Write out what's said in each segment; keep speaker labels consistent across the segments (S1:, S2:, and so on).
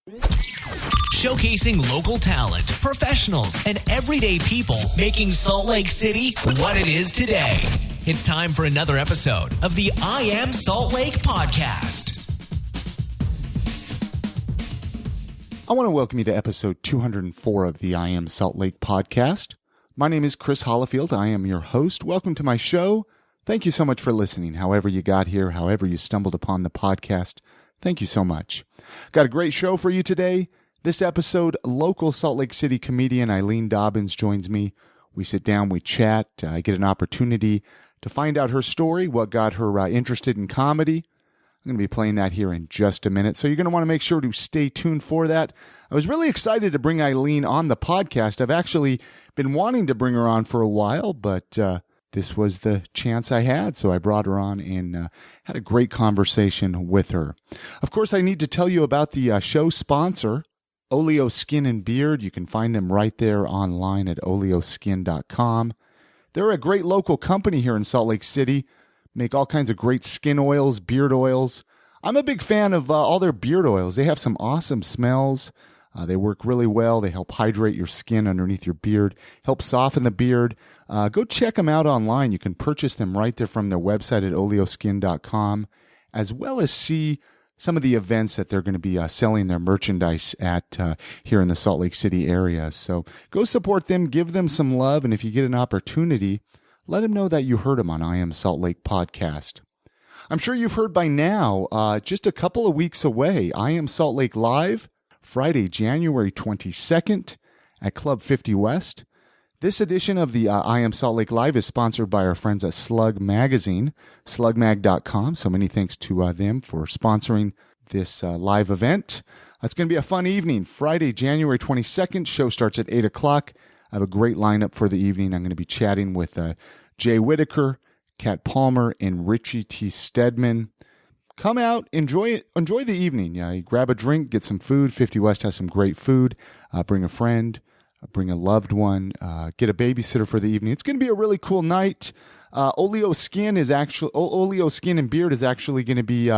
S1: Showcasing local talent, professionals, and everyday people making Salt Lake City what it is today. It's time for another episode of the I Am Salt Lake podcast.
S2: I want to welcome you to episode 204 of the I Am Salt Lake podcast. My name is Chris Hollifield. I am your host. Welcome to my show. Thank you so much for listening. However you got here, however you stumbled upon the podcast, thank you so much. Got a great show for you today. This episode, local Salt Lake City comedian Eileen Dobbins joins me. We sit down, we chat. I get an opportunity to find out her story, what got her interested in comedy. I'm going to be playing that here in just a minute, so you're going to want to make sure to stay tuned for that. I was really excited to bring Eileen on the podcast. I've actually been wanting to bring her on for a while, but this was the chance I had, so I brought her on and had a great conversation with her. Of course, I need to tell you about the show sponsor, Oleo Skin and Beard. You can find them right there online at oleoskin.com. They're a great local company here in Salt Lake City. Make all kinds of great skin oils, beard oils. I'm a big fan of all their beard oils. They have some awesome smells. They work really well. They help hydrate your skin underneath your beard, help soften the beard. Go check them out online. You can purchase them right there from their website at oleoskin.com, as well as see some of the events that they're going to be selling their merchandise at here in the Salt Lake City area. So go support them, give them some love, and if you get an opportunity, let them know that you heard them on I Am Salt Lake podcast. I'm sure you've heard by now, just a couple of weeks away, I Am Salt Lake Live, Friday, January 22nd at Club 50 West. This edition of the I Am Salt Lake Live is sponsored by our friends at Slug Magazine, slugmag.com. So many thanks to them for sponsoring this live event. It's going to be a fun evening. Friday, January 22nd. Show starts at 8 o'clock. I have a great lineup for the evening. I'm going to be chatting with Jay Whitaker, Kat Palmer, and Richie T. Stedman. Come out, enjoy the evening. Yeah, you grab a drink, get some food. 50 West has some great food. Bring a friend. Bring a loved one, get a babysitter for the evening. It's going to be a really cool night. Oleo Skin and Beard is actually going to be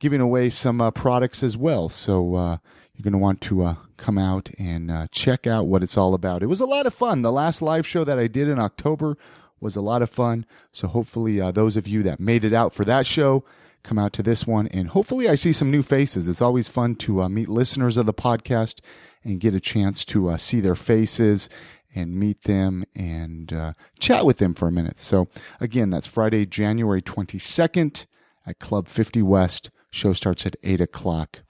S2: giving away some products as well. So you're going to want to come out and check out what it's all about. It was a lot of fun. The last live show that I did in October was a lot of fun. So hopefully those of you that made it out for that show come out to this one, and hopefully I see some new faces. It's always fun to meet listeners of the podcast and get a chance to see their faces and meet them and chat with them for a minute. So again, that's Friday, January 22nd at Club 50 West. Show starts at 8 o'clock.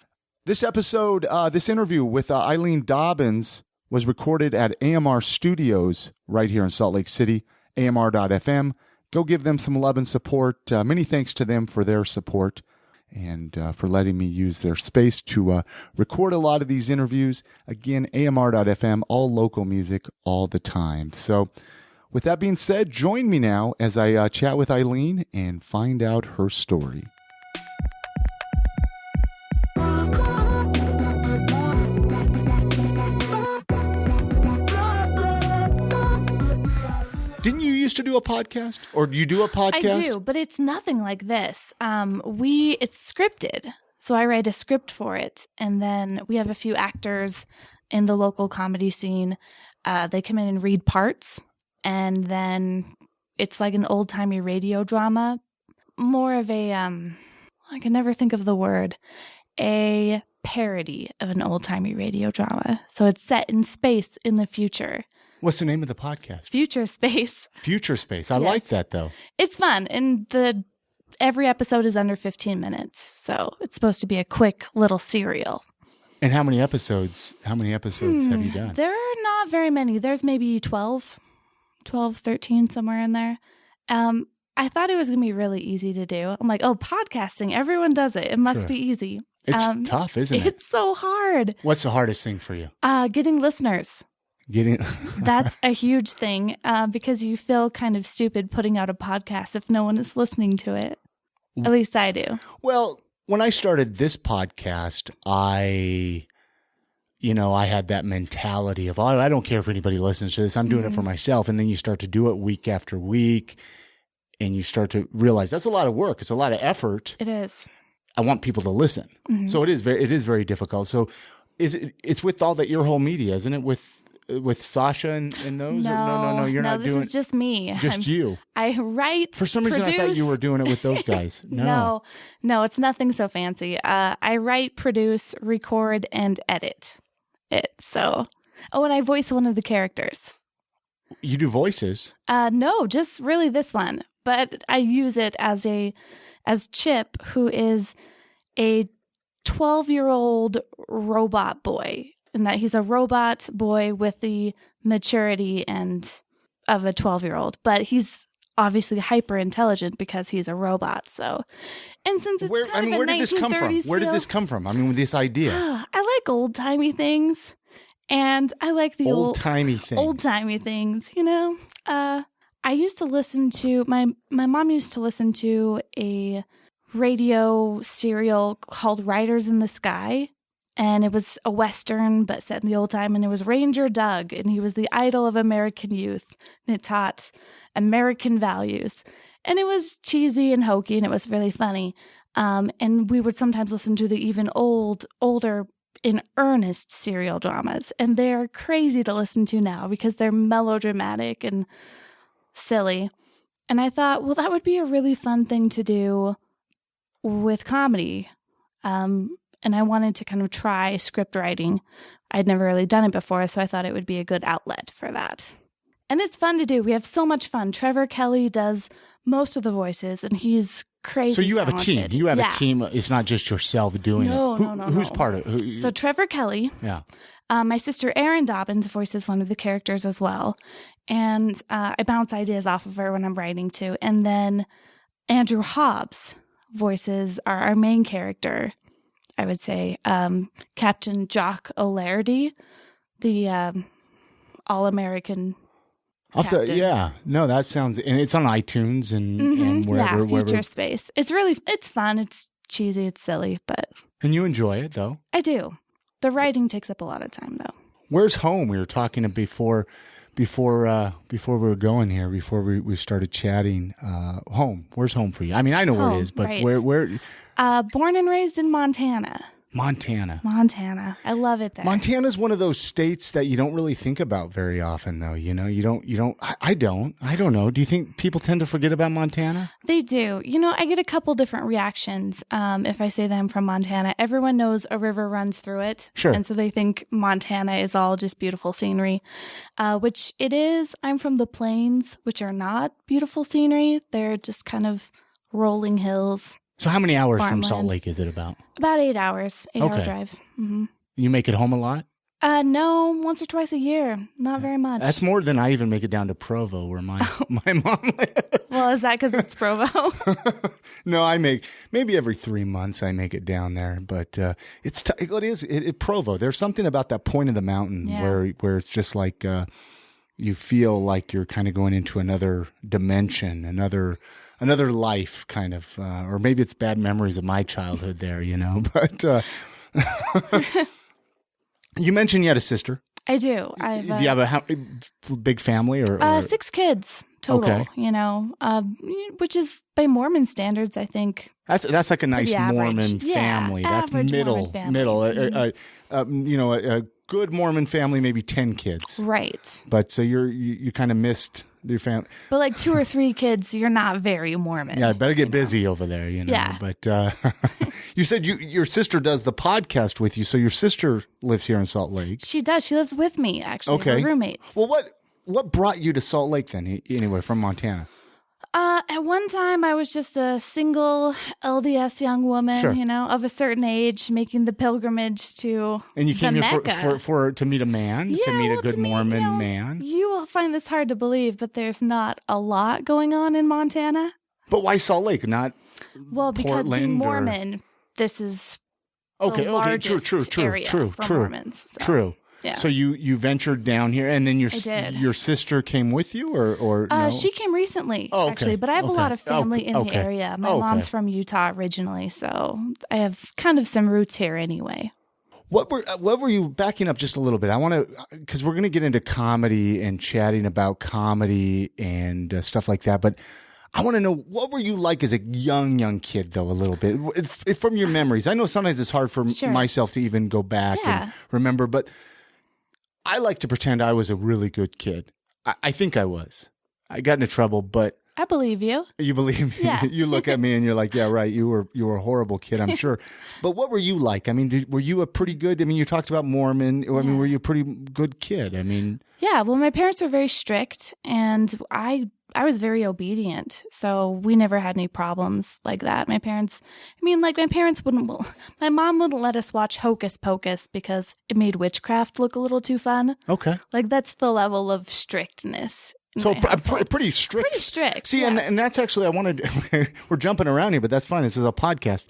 S2: This episode, this interview with Eileen Dobbins was recorded at AMR Studios right here in Salt Lake City, AMR.FM. Go give them some love and support. Many thanks to them for their support and for letting me use their space to record a lot of these interviews. Again, AMR.FM, all local music all the time. So with that being said, join me now as I chat with Eileen and find out her story. Didn't you used to do a podcast? Or do you do a podcast?
S3: I do, but it's nothing like this. It's scripted. So I write a script for it. And then we have a few actors in the local comedy scene. They come in and read parts. And then it's like an old-timey radio drama. More of a, I can never think of the word, a parody of an old-timey radio drama. So it's set in space in the future.
S2: What's the name of the podcast?
S3: Future Space.
S2: Future Space. I
S3: Yes.
S2: like that, though.
S3: It's fun. And every episode is under 15 minutes. So it's supposed to be a quick little serial.
S2: And how many episodes have you done?
S3: There are not very many. There's maybe 12, 13, somewhere in there. I thought it was going to be really easy to do. I'm like, oh, podcasting. Everyone does it. It must be easy.
S2: It's tough, isn't it?
S3: It's so hard.
S2: What's the hardest thing for you?
S3: Getting listeners. That's a huge thing because you feel kind of stupid putting out a podcast if no one is listening to it. At least I do.
S2: Well, when I started this podcast, I had that mentality of, I don't care if anybody listens to this. I'm doing it for myself. And then you start to do it week after week and you start to realize that's a lot of work. It's a lot of effort.
S3: It is.
S2: I want people to listen. Mm-hmm. So it is very difficult. So It's with all the Earhole Media, isn't it? With Sasha and those? No, you're not doing.
S3: This is just me.
S2: You.
S3: I write.
S2: For some reason, I thought you were doing it with those guys.
S3: No, it's nothing so fancy. I write, produce, record, and edit it. So, and I voice one of the characters.
S2: You do voices?
S3: No, just really this one. But I use it as Chip, who is a 12-year-old robot boy. And that he's a robot boy with the maturity of a 12-year-old, but he's obviously hyper intelligent because he's a robot. So, and since it's where did this come from?
S2: Where did this come from? I mean, with this idea,
S3: I like old timey things, and I like the old timey things. You know, I used to listen to my mom used to listen to a radio serial called Riders in the Sky. And it was a Western, but set in the old time. And it was Ranger Doug, and he was the idol of American youth. And it taught American values. And it was cheesy and hokey, and it was really funny. And we would sometimes listen to the even older, in earnest serial dramas. And they're crazy to listen to now because they're melodramatic and silly. And I thought, well, that would be a really fun thing to do with comedy. And I wanted to kind of try script writing. I'd never really done it before, so I thought it would be a good outlet for that. And it's fun to do. We have so much fun. Trevor Kelly does most of the voices, and he's crazy. So
S2: you have
S3: talented.
S2: A team. You have a team. It's not just yourself doing it.
S3: No.
S2: Who's part of it?
S3: So Trevor Kelly.
S2: Yeah.
S3: My sister Eileen Dobbins voices one of the characters as well. And I bounce ideas off of her when I'm writing too. And then Andrew Hobbs voices our main character. I would say Captain Jock O'Larity, the all-American captain.
S2: That sounds, and it's on iTunes and wherever.
S3: Yeah, Future Space. It's fun. It's cheesy. It's silly, but.
S2: And you enjoy it, though?
S3: I do. The writing takes up a lot of time, though.
S2: Where's home? We were talking before we were going here, before we started chatting. Home. Where's home for you? I mean, I know where it is, but right. where?
S3: Born and raised in Montana.
S2: Montana.
S3: I love it there.
S2: Montana's one of those states that you don't really think about very often, though. You know, I don't know. Do you think people tend to forget about Montana?
S3: They do. You know, I get a couple different reactions if I say that I'm from Montana. Everyone knows a river runs through it.
S2: Sure.
S3: And so they think Montana is all just beautiful scenery, which it is. I'm from the plains, which are not beautiful scenery. They're just kind of rolling hills.
S2: So how many hours from Salt Lake is it about?
S3: About 8 hours, 8-hour drive. Mm-hmm.
S2: You make it home a lot?
S3: No, once or twice a year. Not very much.
S2: That's more than I even make it down to Provo, where my mom lives.
S3: Well, is that because it's Provo?
S2: No, I make maybe every 3 months I make it down there, but it's Provo. There's something about that point of the mountain where it's just like you feel like you're kind of going into another dimension, another life, kind of, or maybe it's bad memories of my childhood there, you know. But you mentioned you had a sister.
S3: I do.
S2: Do you have a big family or
S3: 6 kids total? Okay. You know, which is by Mormon standards, I think
S2: that's like a nice Mormon family. That's middle. You know, a good Mormon family, maybe 10 kids.
S3: Right.
S2: But so you kind of missed your family.
S3: But like 2 or 3 kids, you're not very Mormon.
S2: Yeah, better get busy over there, you know.
S3: Yeah.
S2: But you said your sister does the podcast with you, so your sister lives here in Salt Lake.
S3: She does. She lives with me, actually.
S2: Okay.
S3: We're roommates.
S2: Well, what brought you to Salt Lake then, anyway, from Montana?
S3: At one time, I was just a single LDS young woman,
S2: sure.
S3: you know, of a certain age, making the pilgrimage to
S2: And you came
S3: Mecca.
S2: here to meet a man,
S3: yeah,
S2: to meet a good Mormon man.
S3: You will find this hard to believe, but there's not a lot going on in Montana.
S2: But why Salt Lake, not
S3: because
S2: Portland
S3: being Mormon, this is
S2: the largest area
S3: for Mormons. So.
S2: True.
S3: Yeah.
S2: So you ventured down here, and then your sister came with you, or no?
S3: She came recently, actually. But I have a lot of family in the area. My mom's from Utah originally, so I have kind of some roots here anyway.
S2: What were you backing up just a little bit? I want to, because we're going to get into comedy and chatting about comedy and stuff like that. But I want to know, what were you like as a young kid, though, a little bit, if from your memories? I know sometimes it's hard for myself to even go back and remember, but I like to pretend I was a really good kid. I think I was. I got into trouble, but
S3: I believe you.
S2: You believe me?
S3: Yeah.
S2: You look at me and you're like, yeah, right. You were a horrible kid, I'm sure. But what were you like? I mean, were you a pretty good? I mean, you talked about Mormon. I mean, were you a pretty good kid? I mean,
S3: yeah. Well, my parents were very strict, and I was very obedient, so we never had any problems like that. My parents wouldn't. My mom wouldn't let us watch Hocus Pocus because it made witchcraft look a little too fun.
S2: Okay,
S3: like that's the level of strictness.
S2: So pretty strict.
S3: Pretty strict.
S2: See,
S3: yeah.
S2: and that's actually, we're jumping around here, but that's fine. This is a podcast.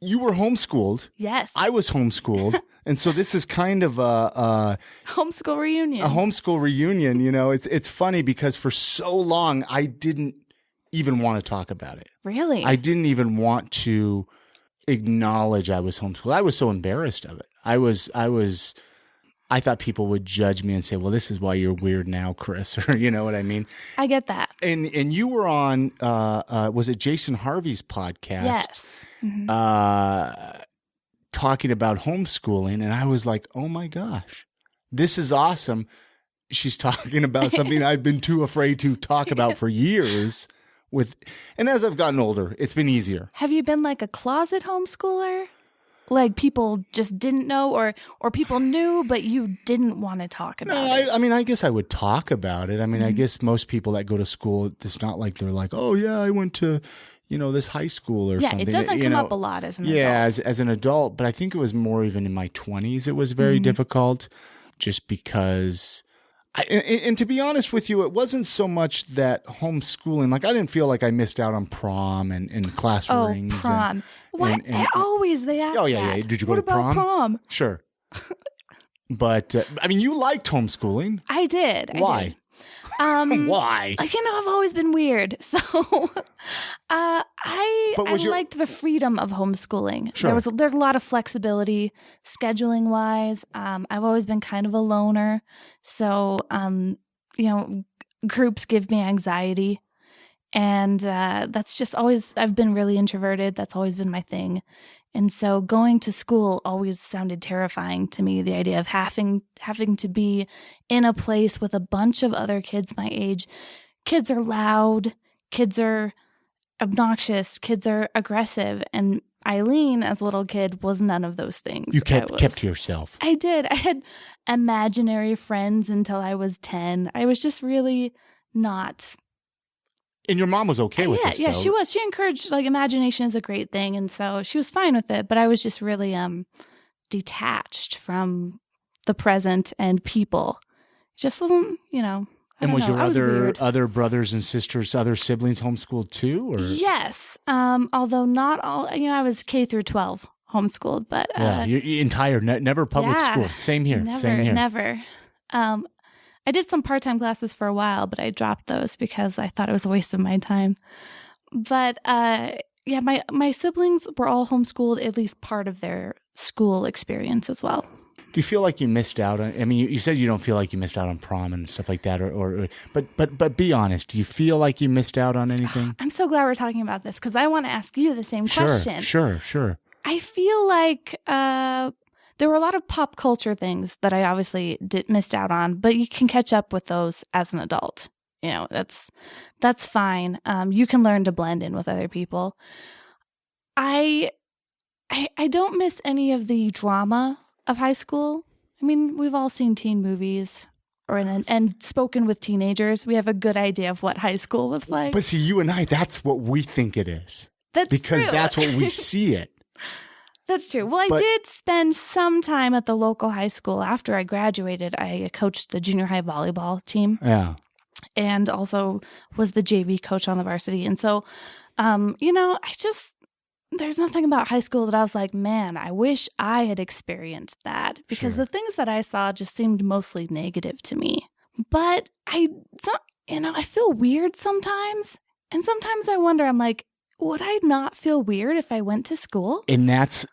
S2: You were homeschooled.
S3: Yes.
S2: I was homeschooled. And so this is kind of a
S3: homeschool reunion.
S2: A homeschool reunion. You know, it's funny because for so long, I didn't even want to talk about it.
S3: Really?
S2: I didn't even want to acknowledge I was homeschooled. I was so embarrassed of it. I thought people would judge me and say, well, this is why you're weird now, Chris, or you know what I mean?
S3: I get that.
S2: And you were on, was it Jason Harvey's podcast?
S3: Yes.
S2: Mm-hmm. Talking about homeschooling. And I was like, oh my gosh, this is awesome. She's talking about something I've been too afraid to talk about for years. And as I've gotten older, it's been easier.
S3: Have you been like a closet homeschooler? Like people just didn't know, or people knew, but you didn't want to talk about it?
S2: I mean, I guess I would talk about it. I mean, I guess most people that go to school, it's not like they're like, oh, yeah, I went to, this high school or something.
S3: Yeah, it doesn't come up a lot as an adult.
S2: Yeah, as an adult. But I think it was more even in my 20s, it was very difficult just because... And to be honest with you, it wasn't so much that homeschooling, like I didn't feel like I missed out on prom and class rings.
S3: Oh, prom. Always they ask
S2: Oh, yeah,
S3: that.
S2: yeah. Did you go to
S3: prom? What about prom?
S2: Sure. But, I mean, you liked homeschooling.
S3: I did.
S2: Why? Why?
S3: I've always been weird. So I liked the freedom of homeschooling.
S2: Sure.
S3: There's a lot of flexibility scheduling wise. I've always been kind of a loner. So, groups give me anxiety. And that's just always, I've been really introverted. That's always been my thing. And so going to school always sounded terrifying to me, the idea of having to be in a place with a bunch of other kids my age. Kids are loud, kids are obnoxious, kids are aggressive. And Eileen, as a little kid, was none of those things.
S2: You kept to yourself.
S3: I did. I had imaginary friends until I was 10. I was just really not...
S2: And your mom was okay with this,
S3: Yeah,
S2: though.
S3: she was. She encouraged, imagination is a great thing. And so she was fine with it. But I was just really detached from the present and people. It just wasn't,
S2: And was your other brothers and sisters, other siblings homeschooled too? Or?
S3: Yes. Although not all, I was K through 12 homeschooled. But
S2: your never public school. Same here.
S3: Never. I did some part-time classes for a while, but I dropped those because I thought it was a waste of my time. But my siblings were all homeschooled, at least part of their school experience as well.
S2: Do you feel like you missed out on? I mean, you said you don't feel like you missed out on prom and stuff like that, but be honest. Do you feel like you missed out on anything?
S3: I'm so glad we're talking about this because I want to ask you the same question.
S2: Sure.
S3: I feel like there were a lot of pop culture things that I obviously missed out on, but you can catch up with those as an adult. That's fine. You can learn to blend in with other people. I don't miss any of the drama of high school. I mean, we've all seen teen movies and spoken with teenagers. We have a good idea of what high school was like.
S2: But see, you and I, that's what we think it is. Because
S3: true.
S2: That's what we see it.
S3: That's true. Well, I did spend some time at the local high school. After I graduated, I coached the junior high volleyball team.
S2: Yeah.
S3: And also was the JV coach on the varsity. And so, there's nothing about high school that I was like, man, I wish I had experienced that. Because the things that I saw just seemed mostly negative to me. But I feel weird sometimes. And sometimes I wonder, I'm like, would I not feel weird if I went to school?
S2: And that's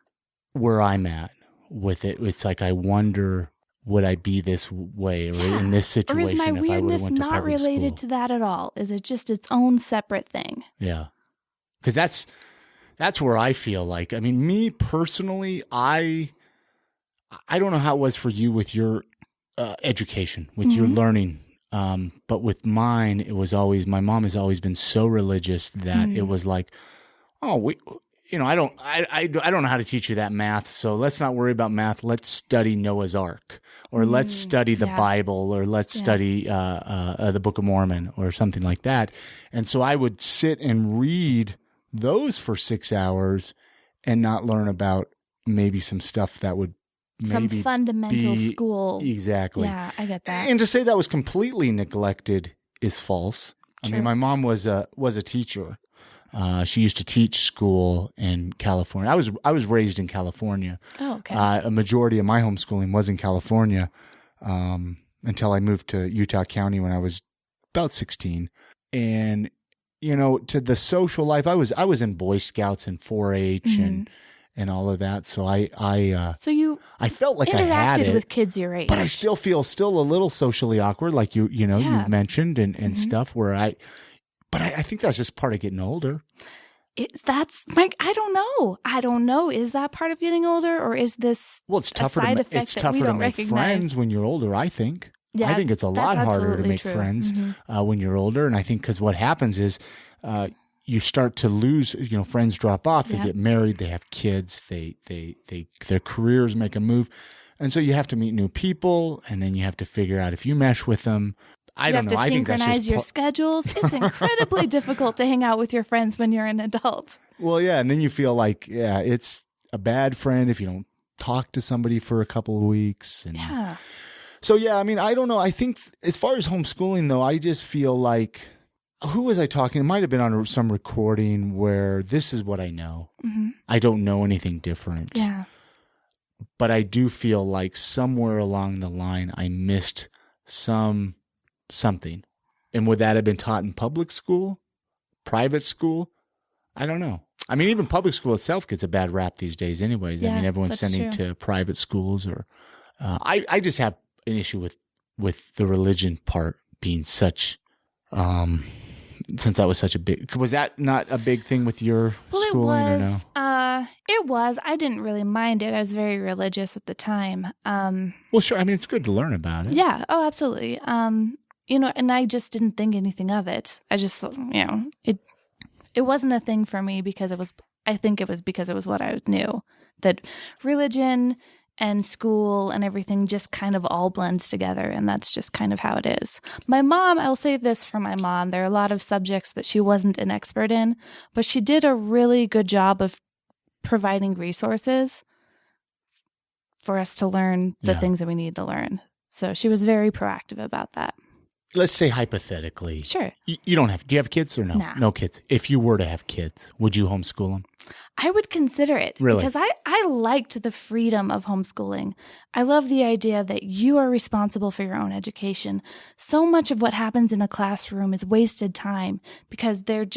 S2: where I'm at with it. It's like, I wonder, would I be this way or in this situation?
S3: Or is my
S2: if I would
S3: weirdness
S2: have went to
S3: not
S2: public
S3: related
S2: school?
S3: to that at all? Is it just its own separate thing?
S2: Yeah. Because that's where I feel like, I mean, me personally, I don't know how it was for you with your education, with your learning. But with mine, it was always, my mom has always been so religious that it was like, oh, I don't know how to teach you that math. So let's not worry about math. Let's study Noah's Ark, or let's study the Bible, or let's study the Book of Mormon or something like that. And so I would sit and read those for 6 hours and not learn about maybe some stuff that would maybe
S3: some fundamental school.
S2: Exactly.
S3: Yeah, I get that.
S2: And to say that was completely neglected is false.
S3: True.
S2: I mean, my mom was a teacher. She used to teach school in California. I was raised in California.
S3: Oh, okay.
S2: A majority of my homeschooling was in California until I moved to Utah County when I was about 16. And to the social life, I was in Boy Scouts and 4-H and all of that. So I felt like I had it
S3: with kids your age,
S2: but I still feel a little socially awkward, like you've mentioned and stuff where I think that's just part of getting older.
S3: That's Mike. I don't know. Is that part of getting older, or is this
S2: it's tougher
S3: side
S2: to
S3: effect
S2: it's
S3: that
S2: tougher
S3: we
S2: to
S3: don't
S2: make
S3: recognize?
S2: friends when you're older, I think.
S3: Yeah,
S2: I think it's a lot harder to make
S3: true.
S2: friends when you're older. And I think because what happens is you start to lose, friends drop off, they get married, they have kids, their careers make a move. And so you have to meet new people, and then you have to figure out if you mesh with them. I don't know. I think that's just
S3: synchronize your schedules. It's incredibly difficult to hang out with your friends when you're an adult.
S2: Well, yeah. And then you feel like, it's a bad friend if you don't talk to somebody for a couple of weeks. And so, I mean, I don't know. I think as far as homeschooling, though, I just feel like, who was I talking? It might have been on some recording where this is what I know. I don't know anything different.
S3: Yeah.
S2: But I do feel like somewhere along the line, I missed something. And would that have been taught in public school, private school? I don't know. I mean, even public school itself gets a bad rap these days anyways. I mean, everyone's sending to private schools or I just have an issue with the religion part being such, since that was such a big, was that not a big thing with your schooling or no?
S3: It was. I didn't really mind it. I was very religious at the time.
S2: Well, sure. I mean, it's good to learn about it.
S3: Yeah. Oh, absolutely. And I just didn't think anything of it. I just, it wasn't a thing for me because I think it was because it was what I knew, that religion and school and everything just kind of all blends together. And that's just kind of how it is. My mom, I'll say this for my mom, there are a lot of subjects that she wasn't an expert in, but she did a really good job of providing resources for us to learn the things that we need to learn. So she was very proactive about that.
S2: Let's say hypothetically.
S3: Sure.
S2: You don't have, do you have kids or no?
S3: Nah.
S2: No kids. If you were to have kids, would you homeschool them?
S3: I would consider it.
S2: Really?
S3: Because I liked the freedom of homeschooling. I love the idea that you are responsible for your own education. So much of what happens in a classroom is wasted time because they're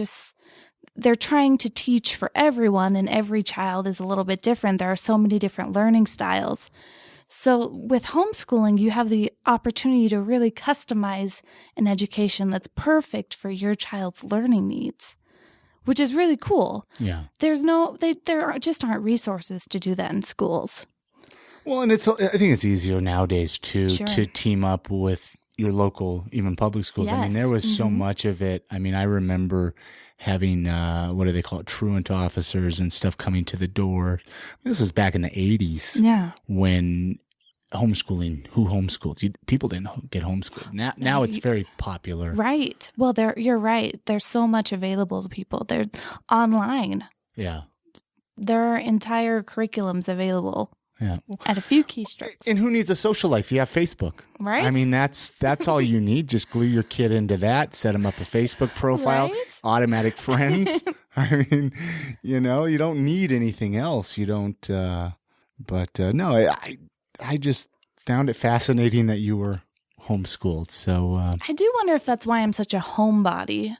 S3: trying to teach for everyone, and every child is a little bit different. There are so many different learning styles. So with homeschooling, you have the opportunity to really customize an education that's perfect for your child's learning needs, which is really cool.
S2: Yeah.
S3: There just aren't resources to do that in schools.
S2: Well, and I think it's easier nowadays to team up with your local, even public schools.
S3: Yes.
S2: I mean, there was so much of it. I mean, I remember having, what do they call it, truant officers and stuff coming to the door. This was back in the 80s.
S3: Yeah.
S2: When homeschooling, who homeschooled? People didn't get homeschooled. Now it's very popular.
S3: Right. Well, you're right. There's so much available to people. They're online.
S2: Yeah.
S3: There are entire curriculums available.
S2: Yeah.
S3: At a few keystrokes.
S2: And who needs a social life? You have Facebook.
S3: Right.
S2: I mean, that's all you need. Just glue your kid into that, set them up a Facebook profile, automatic friends. I mean, you don't need anything else. You don't, no, I just found it fascinating that you were homeschooled. So,
S3: I do wonder if that's why I'm such a homebody.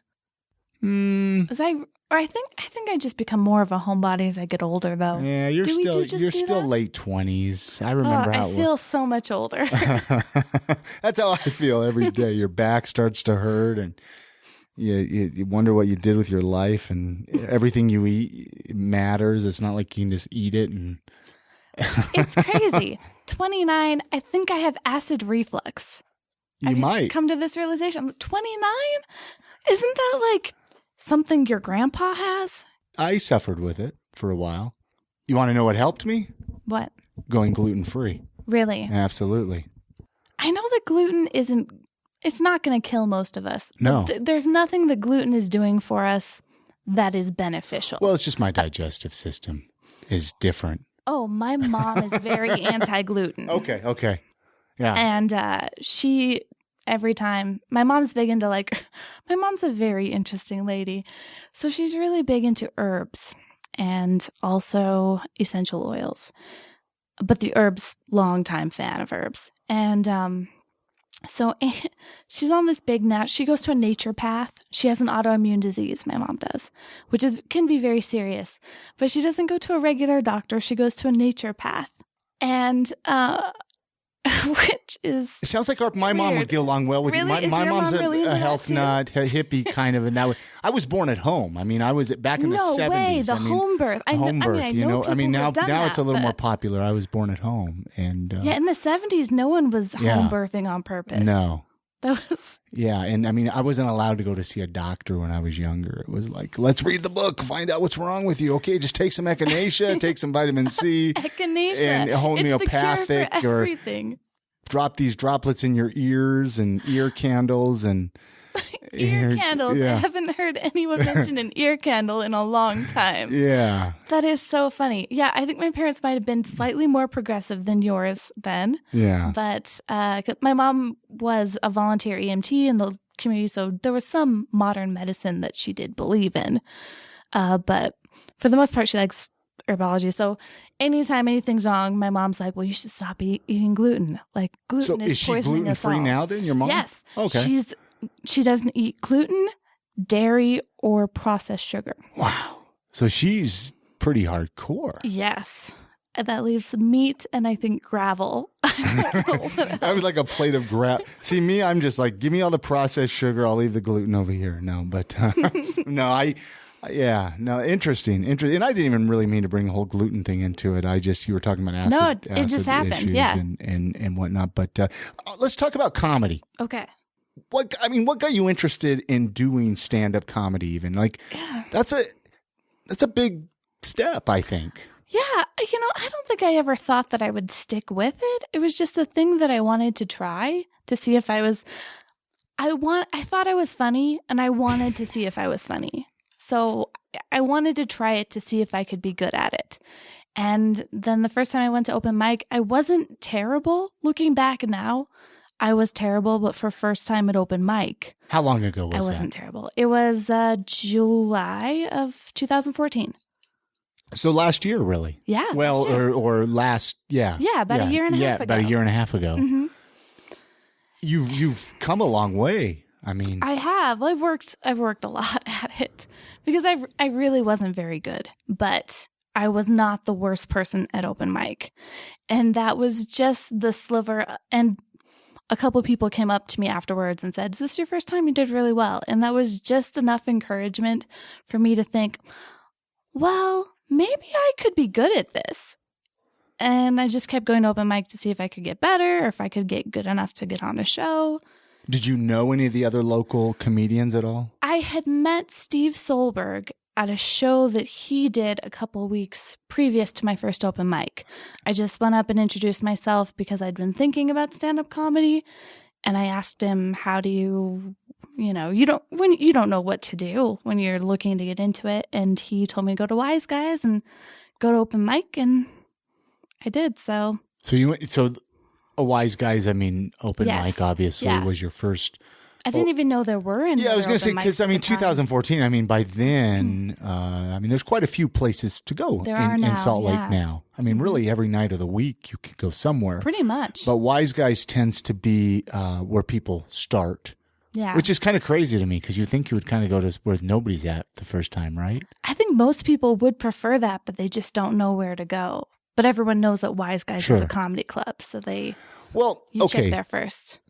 S3: Or I think I just become more of a homebody as I get older, though.
S2: Yeah, you're still late 20s. I remember how
S3: I feel so much older.
S2: That's how I feel every day. Your back starts to hurt, and you wonder what you did with your life, and everything you eat matters. It's not like you can just eat it. And
S3: it's crazy. 29. I think I have acid reflux.
S2: You might
S3: come to this realization. I'm 29. Isn't that like something your grandpa has?
S2: I suffered with it for a while. You want to know what helped me?
S3: What?
S2: Going gluten-free.
S3: Really?
S2: Absolutely.
S3: I know that gluten it's not going to kill most of us.
S2: No.
S3: There's nothing that gluten is doing for us that is beneficial.
S2: Well, it's just my digestive system is different.
S3: Oh, my mom is very anti-gluten.
S2: Okay. Yeah.
S3: And she, every time, my mom's big into my mom's a very interesting lady. So she's really big into herbs and also essential oils. But the herbs, longtime fan of herbs. And so she's on this big now. She goes to a naturopath. She has an autoimmune disease, my mom does, which can be very serious. But she doesn't go to a regular doctor. She goes to a naturopath. And which is
S2: it sounds like my mom would get along well with
S3: really?
S2: you. My mom's
S3: really
S2: a health nut, a hippie kind of, and I was born at home. I mean, I was back in the 70s.
S3: No way, home birth.
S2: Home birth, now it's a little
S3: but
S2: more popular. I was born at home, and
S3: yeah, in the 70s, no one was home birthing on purpose.
S2: No.
S3: That was
S2: and I mean, I wasn't allowed to go to see a doctor when I was younger. It was like, let's read the book, find out what's wrong with you. Okay, just take some echinacea, take some vitamin C,
S3: echinacea,
S2: and homeopathic,
S3: it's the cure for everything.
S2: Or drop these droplets in your ears and ear candles and
S3: ear candles. Yeah. I haven't heard anyone mention an ear candle in a long time.
S2: Yeah.
S3: That is so funny. Yeah, I think my parents might have been slightly more progressive than yours then.
S2: Yeah.
S3: But my mom was a volunteer EMT in the community, so there was some modern medicine that she did believe in. But for the most part, she likes herbology. So anytime anything's wrong, my mom's like, well, you should stop eating gluten. Like gluten is poisoning us all.
S2: So is she gluten-free now then, your mom?
S3: Yes.
S2: Okay.
S3: She doesn't eat gluten, dairy, or processed sugar.
S2: Wow. So she's pretty hardcore.
S3: Yes. And that leaves meat and I think gravel.
S2: I was like a plate of gravel. See, me, I'm just like, give me all the processed sugar. I'll leave the gluten over here. No, but no, interesting. And I didn't even really mean to bring the whole gluten thing into it. You were talking about acid.
S3: No, it just happened.
S2: Yeah. And whatnot. But let's talk about comedy.
S3: Okay.
S2: What got you interested in doing stand-up comedy even? That's a big step, I think.
S3: Yeah. I don't think I ever thought that I would stick with it. It was just a thing that I wanted to try to see if I thought I was funny and I wanted to see if I was funny. So I wanted to try it to see if I could be good at it. And then the first time I went to open mic, I wasn't terrible. Looking back now, I was terrible, but for first time at open mic.
S2: How long ago was that?
S3: I wasn't terrible. It was July of 2014.
S2: So last year, really?
S3: Yeah.
S2: Well, or last, yeah.
S3: Yeah, about a year and a half ago.
S2: About a year and a half ago.
S3: Mm-hmm.
S2: You've come a long way. I mean,
S3: I have. I've worked a lot at it because I really wasn't very good, but I was not the worst person at open mic. And that was just the sliver. And a couple of people came up to me afterwards and said, is this your first time? You did really well. And that was just enough encouragement for me to think, well, maybe I could be good at this. And I just kept going to open mic to see if I could get better or if I could get good enough to get on a show.
S2: Did you know any of the other local comedians at all?
S3: I had met Steve Solberg at a show that he did a couple weeks previous to my first open mic. I just went up and introduced myself because I'd been thinking about stand-up comedy. And I asked him, how do you don't know what to do when you're looking to get into it. And he told me to go to Wise Guys and go to open mic. And I did. So a Wise Guys, open mic obviously was your first. I didn't even know there were any.
S2: Yeah, I was going to say, because 2014, by then, there's quite a few places to go in Salt Lake now. Really every night of the week you can go somewhere.
S3: Pretty much.
S2: But Wise Guys tends to be where people start
S3: Yeah.
S2: Which is kind of crazy to me because you think you would kind of go to where nobody's at the first time, right?
S3: I think most people would prefer that, but they just don't know where to go. But everyone knows that Wise Guys is a comedy club, so you check there first.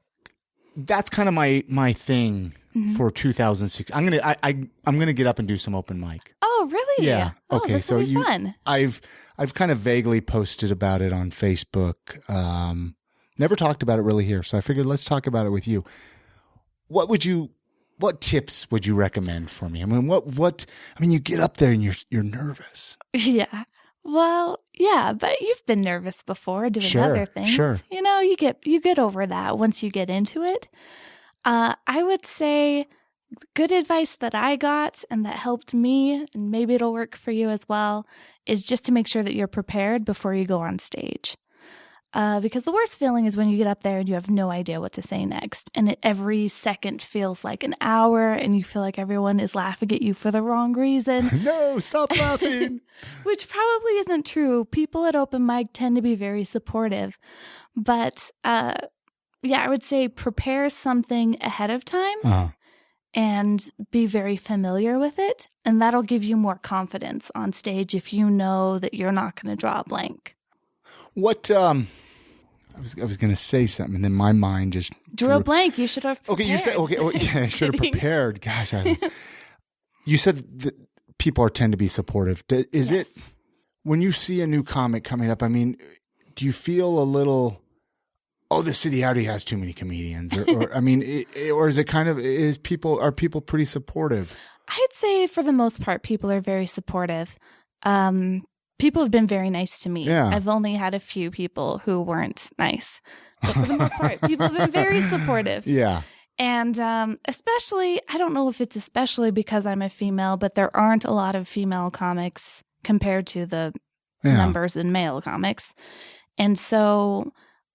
S2: That's kind of my thing for 2006. I'm gonna get up and do some open mic.
S3: Oh, really?
S2: Yeah.
S3: Oh,
S2: okay.
S3: this
S2: So
S3: will be fun.
S2: I've kind of vaguely posted about it on Facebook. Never talked about it really here, so I figured let's talk about it with you. What tips would you recommend for me? I mean, you get up there and you're nervous.
S3: Yeah. Well, yeah, but you've been nervous before doing other things.
S2: Sure.
S3: You get over that once you get into it. I would say good advice that I got and that helped me, and maybe it'll work for you as well, is just to make sure that you're prepared before you go on stage. Because the worst feeling is when you get up there and you have no idea what to say next. And every second feels like an hour and you feel like everyone is laughing at you for the wrong reason.
S2: No, stop laughing.
S3: Which probably isn't true. People at open mic tend to be very supportive. But I would say prepare something ahead of time and be very familiar with it. And that'll give you more confidence on stage if you know that you're not going to draw a blank.
S2: What I was going to say something, and then my mind just
S3: drew a blank. You should have prepared.
S2: Okay, you said I should have prepared. Gosh, you said that people tend to be supportive. Is it when you see a new comic coming up? I mean, do you feel a little? Oh, the city already has too many comedians, or I mean, or is it kind of are people pretty supportive?
S3: I'd say for the most part, people are very supportive. People have been very nice to me.
S2: Yeah.
S3: I've only had a few people who weren't nice. But for the most part, people have been very supportive.
S2: Yeah.
S3: And especially, I don't know if it's especially because I'm a female, but there aren't a lot of female comics compared to the numbers in male comics. And so,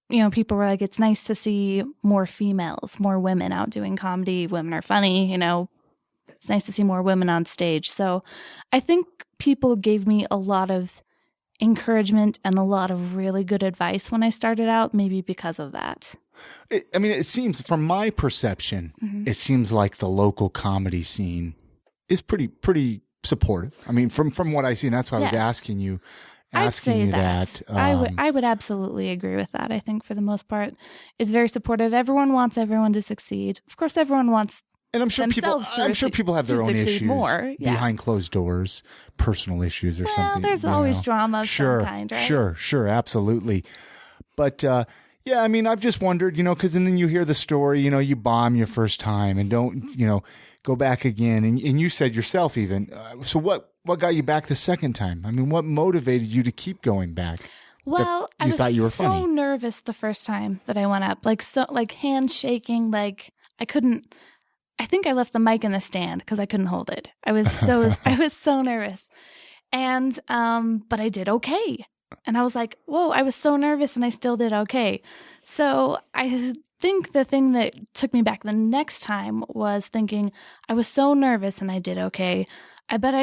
S3: people were like, it's nice to see more females, more women out doing comedy. Women are funny, It's nice to see more women on stage. So I think people gave me a lot of encouragement and a lot of really good advice when I started out, maybe because of that.
S2: It seems, from my perception, it seems like the local comedy scene is pretty supportive. I mean, from what I see, and that's why I was asking you that.
S3: I would absolutely agree with that. I think for the most part, it's very supportive. Everyone wants everyone to succeed. Of course, everyone wants. And I'm sure
S2: people have their own issues behind closed doors, personal issues or something.
S3: There's always drama of some kind, right?
S2: Sure, absolutely. But I mean, I've just wondered, because then you hear the story, you bomb your first time and don't, go back again. And you said yourself even. So what got you back the second time? I mean, what motivated you to keep going back?
S3: Well, I was so nervous the first time that I went up, like hands shaking, like I couldn't. I think I left the mic in the stand because I couldn't hold it. I was so nervous. And, but I did okay. And I was like, whoa, I was so nervous and I still did okay. So I think the thing that took me back the next time was thinking I was so nervous and I did okay. I bet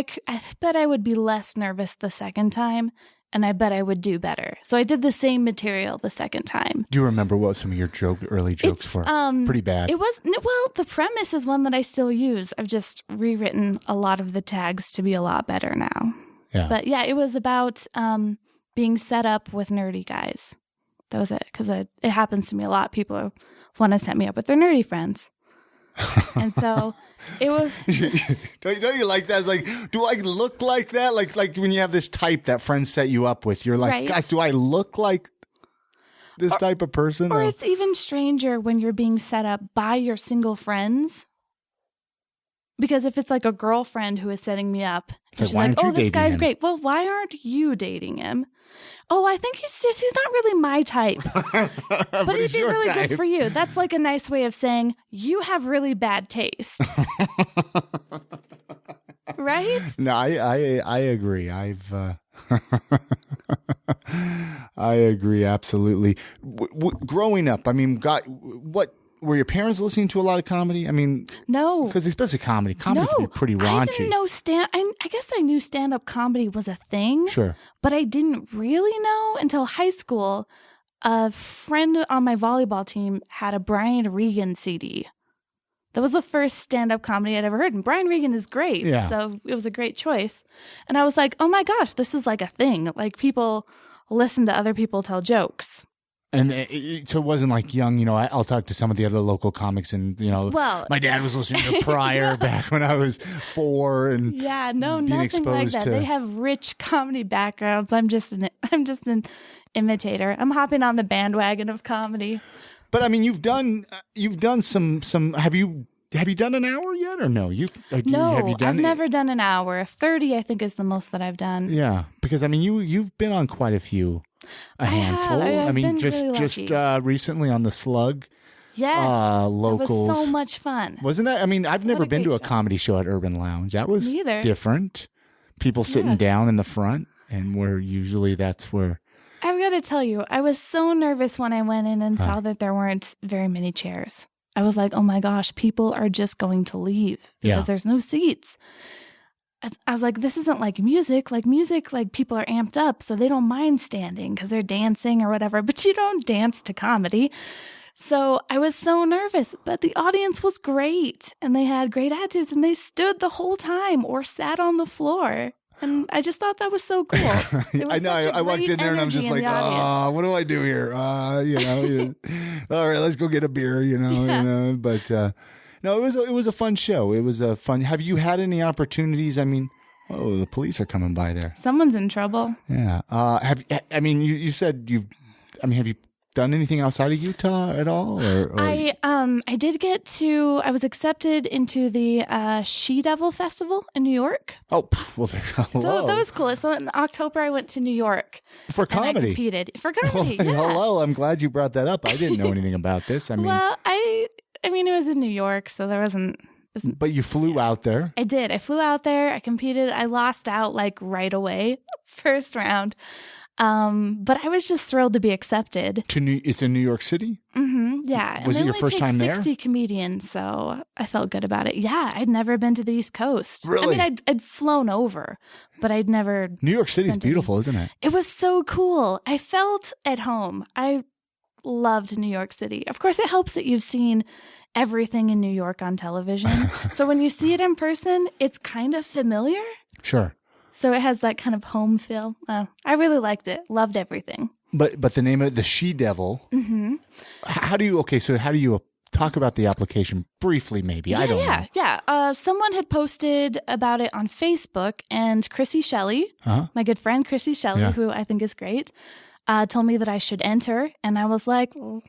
S3: I would be less nervous the second time. And I bet I would do better. So I did the same material the second time.
S2: Do you remember what some of your early jokes were? Pretty bad.
S3: The premise is one that I still use. I've just rewritten a lot of the tags to be a lot better now.
S2: Yeah.
S3: But yeah, it was about being set up with nerdy guys. That was it. Because it happens to me a lot. People want to set me up with their nerdy friends. And so it was.
S2: Don't you like that? It's like, do I look like that? Like when you have this type that friends set you up with, you're like, right. Guys, do I look like this type of person?
S3: Or it's even stranger when you're being set up by your single friends. Because if it's like a girlfriend who is setting me up, and she's like, oh, this guy's great. Well, why aren't you dating him? Oh, I think he's not really my type. But he'd be really good for you. That's like a nice way of saying you have really bad taste. Right?
S2: No, I agree. I agree absolutely. Growing up, I mean, what were your parents listening to a lot of comedy? I mean,
S3: no,
S2: because especially comedy can be pretty raunchy.
S3: I didn't know I guess I knew stand-up comedy was a thing.
S2: Sure,
S3: but I didn't really know until high school. A friend on my volleyball team had a Brian Regan CD That was the first stand-up comedy I'd ever heard. And Brian Regan is great.
S2: Yeah.
S3: So it was a great choice. And I was like, oh my gosh, this is like a thing. Like people listen to other people tell jokes.
S2: And so it wasn't like young, you know, I'll talk to some of the other local comics and, you know,
S3: Well,
S2: my dad was listening to Pryor back when I was 4 and
S3: yeah, no,
S2: being
S3: nothing like
S2: exposed
S3: that.
S2: to...
S3: They have rich comedy backgrounds. I'm just an imitator. I'm hopping on the bandwagon of comedy.
S2: But I mean, you've done some, have you done an hour yet or no?
S3: No,
S2: have you done
S3: I've never done an hour. 30, I think, is the most that I've done.
S2: Yeah, because I mean, you've been on quite a few, handful.
S3: I've
S2: I mean,
S3: been
S2: just
S3: really
S2: recently on the Slug.
S3: Yes,
S2: locals.
S3: it was so much fun.
S2: Wasn't that? I mean, I've never
S3: a
S2: been to
S3: great
S2: a
S3: show.
S2: comedy show at Urban Lounge. That was
S3: Me either.
S2: different. People sitting down in the front, and where usually that's where.
S3: I've got to tell you, I was so nervous when I went in and saw that there weren't very many chairs. I was like, oh my gosh, people are just going to leave because there's no seats. I was like, this isn't like music. Like music, like people are amped up, so they don't mind standing because they're dancing or whatever. But you don't dance to comedy. So I was so nervous, but the audience was great. And they had great attitudes and they stood the whole time or sat on the floor. And I just thought that was so cool.
S2: I know. I walked in there and I'm just like, what do I do here? You know, all right, let's go get a beer. You know, But no, it was a fun show. It was a fun. Have you had any opportunities? I mean, oh, the police are coming by there.
S3: Someone's in trouble.
S2: Yeah. I mean, you said have you done anything outside of Utah at all? Or?
S3: I did I was accepted into the She Devil Festival in New York.
S2: Oh, well, hello.
S3: So that was cool. So in October, I went to New York.
S2: For comedy.
S3: And I competed. For comedy,
S2: well,
S3: yeah.
S2: Hello, I'm glad you brought that up. I didn't know anything about this. I mean,
S3: well, I mean, it was in New York, so there wasn't.
S2: But you flew out there.
S3: I did. I flew out there. I competed. I lost out like right away, first round. But I was just thrilled to be accepted.
S2: It's in New York City?
S3: Mm-hmm. Yeah.
S2: Was it your first time there?
S3: 60 comedians, so I felt good about it. Yeah, I'd never been to the East Coast.
S2: Really?
S3: I mean, I'd flown over, but I'd never.
S2: New York City's beautiful, isn't it?
S3: It was so cool. I felt at home. I loved New York City. Of course, it helps that you've seen everything in New York on television. So when you see it in person, it's kind of familiar.
S2: Sure.
S3: So it has that kind of home feel. I really liked it. Loved everything.
S2: But the name of it, the She Devil.
S3: Mm-hmm.
S2: How do you talk about the application briefly? Maybe I don't know.
S3: Yeah. Someone had posted about it on Facebook, and Chrissy Shelley, my good friend Chrissy Shelley, who I think is great, told me that I should enter, and I was like, well,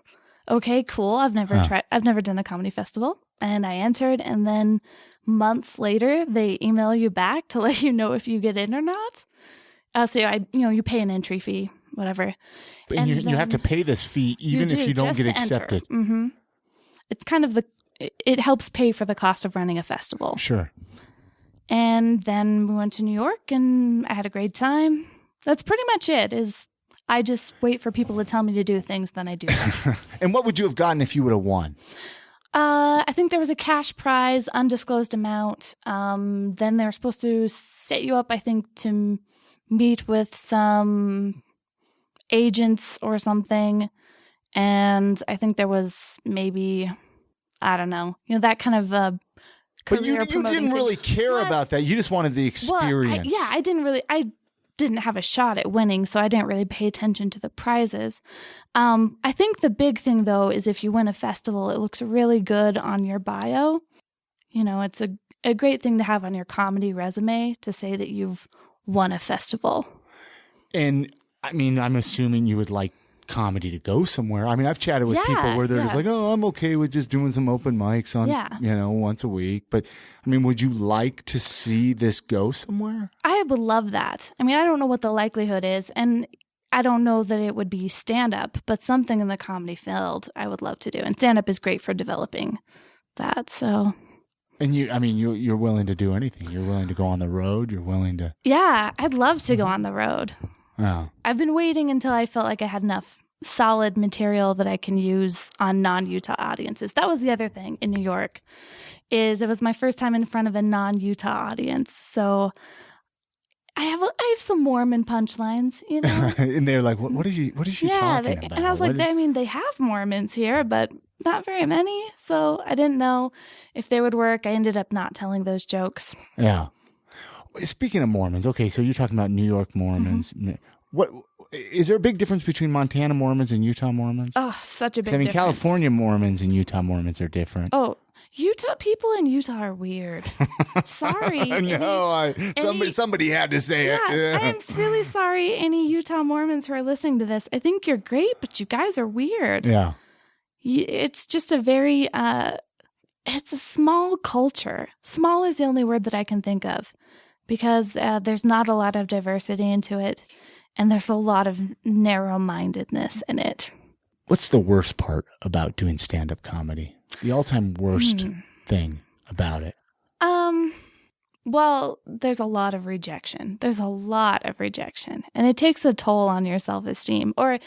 S3: okay, cool. I've never done a comedy festival, and I entered, and then months later, they email you back to let you know if you get in or not. You pay an entry fee, whatever.
S2: And you have to pay this fee even if you don't get accepted.
S3: Mm-hmm. It's kind of it helps pay for the cost of running a festival.
S2: Sure.
S3: And then we went to New York, and I had a great time. That's pretty much it. I just wait for people to tell me to do things, then I do them.
S2: And what would you have gotten if you would have won?
S3: I think there was a cash prize, undisclosed amount. Then they were supposed to set you up, I think, to meet with some agents or something. And I think there was maybe, I don't know, that kind of
S2: But you didn't really care about that. You just wanted the experience.
S3: Well, I didn't have a shot at winning, so I didn't really pay attention to the prizes. I think the big thing, though, is if you win a festival, it looks really good on your bio. It's a great thing to have on your comedy resume to say that you've won a festival. And,
S2: I mean, I'm assuming you would like comedy to go somewhere. I mean, I've chatted with people where they're just like, oh, I'm okay with just doing some open mics on, once a week. But, I mean, would you like to see this go somewhere?
S3: I would love that. I mean, I don't know what the likelihood is, and I don't know that it would be stand-up, but something in the comedy field I would love to do. And stand-up is great for developing that, so...
S2: And you're willing to do anything. You're willing to go on the road. You're willing to...
S3: Yeah, I'd love to go on the road.
S2: Oh.
S3: I've been waiting until I felt like I had enough solid material that I can use on non-Utah audiences. That was the other thing in New York, is it was my first time in front of a non-Utah audience. So I have some Mormon punchlines,
S2: and they're like, what is she talking about?
S3: And I was like, they have Mormons here, but not very many, so I didn't know if they would work. I ended up not telling those jokes.
S2: Yeah. Speaking of Mormons, okay, so you're talking about New York Mormons. What is there a big difference between Montana Mormons and Utah Mormons?
S3: Oh, such a big
S2: 'Cause, I mean,
S3: difference.
S2: California Mormons and Utah Mormons are different.
S3: Oh, people in Utah are weird. Sorry.
S2: No, somebody had to say it.
S3: Yes, I am really sorry, any Utah Mormons who are listening to this. I think you're great, but you guys are weird.
S2: Yeah.
S3: It's just a very, it's a small culture. Small is the only word that I can think of because there's not a lot of diversity into it, and there's a lot of narrow-mindedness in it.
S2: What's the worst part about doing stand-up comedy? The all-time worst thing about it?
S3: Well, there's a lot of rejection. And it takes a toll on your self-esteem. Or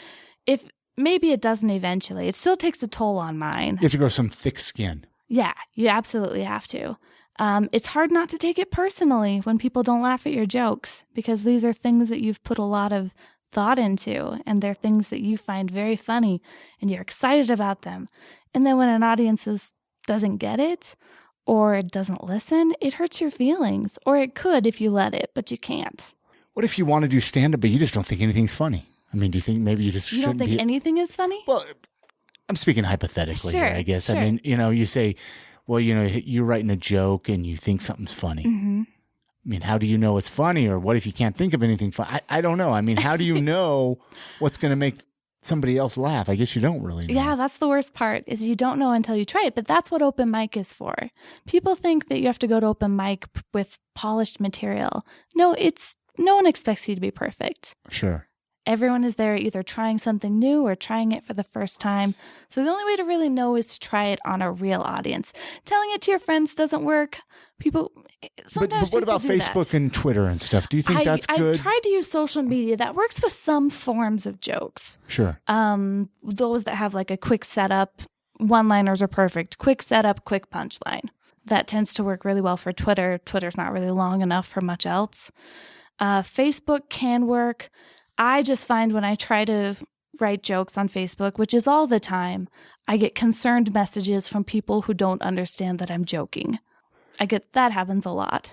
S3: if maybe it doesn't eventually, it still takes a toll on mine.
S2: You have to grow some thick skin.
S3: Yeah, you absolutely have to. It's hard not to take it personally when people don't laugh at your jokes, because these are things that you've put a lot of thought into, and they're things that you find very funny, and you're excited about them. And then when an audience doesn't get it, or it doesn't listen, it hurts your feelings. Or it could if you let it, but you can't.
S2: What if you want to do stand-up, but you just don't think anything's funny? I mean, do you think maybe you just
S3: You don't
S2: shouldn't
S3: think anything is funny?
S2: Well, I'm speaking hypothetically
S3: Sure,
S2: here, I guess.
S3: sure.
S2: I mean, you say, well, you're writing a joke and you think something's funny.
S3: Mm-hmm.
S2: I mean, how do you know it's funny? Or what if you can't think of anything funny? I don't know. I mean, how do you know what's going to make somebody else laugh? I guess you don't really know.
S3: Yeah, that's the worst part, is you don't know until you try it. But that's what open mic is for. People think that you have to go to open mic with polished material. No one expects you to be perfect.
S2: Sure.
S3: Everyone is there either trying something new or trying it for the first time. So the only way to really know is to try it on a real audience. Telling it to your friends doesn't work. Sometimes
S2: But what about Facebook and Twitter and stuff? Do you think that's good?
S3: I tried to use social media. That works with some forms of jokes.
S2: Sure.
S3: Those that have like a quick setup, one-liners are perfect. Quick setup, quick punchline. That tends to work really well for Twitter. Twitter's not really long enough for much else. Facebook can work. I just find when I try to write jokes on Facebook, which is all the time, I get concerned messages from people who don't understand that I'm joking. That happens a lot.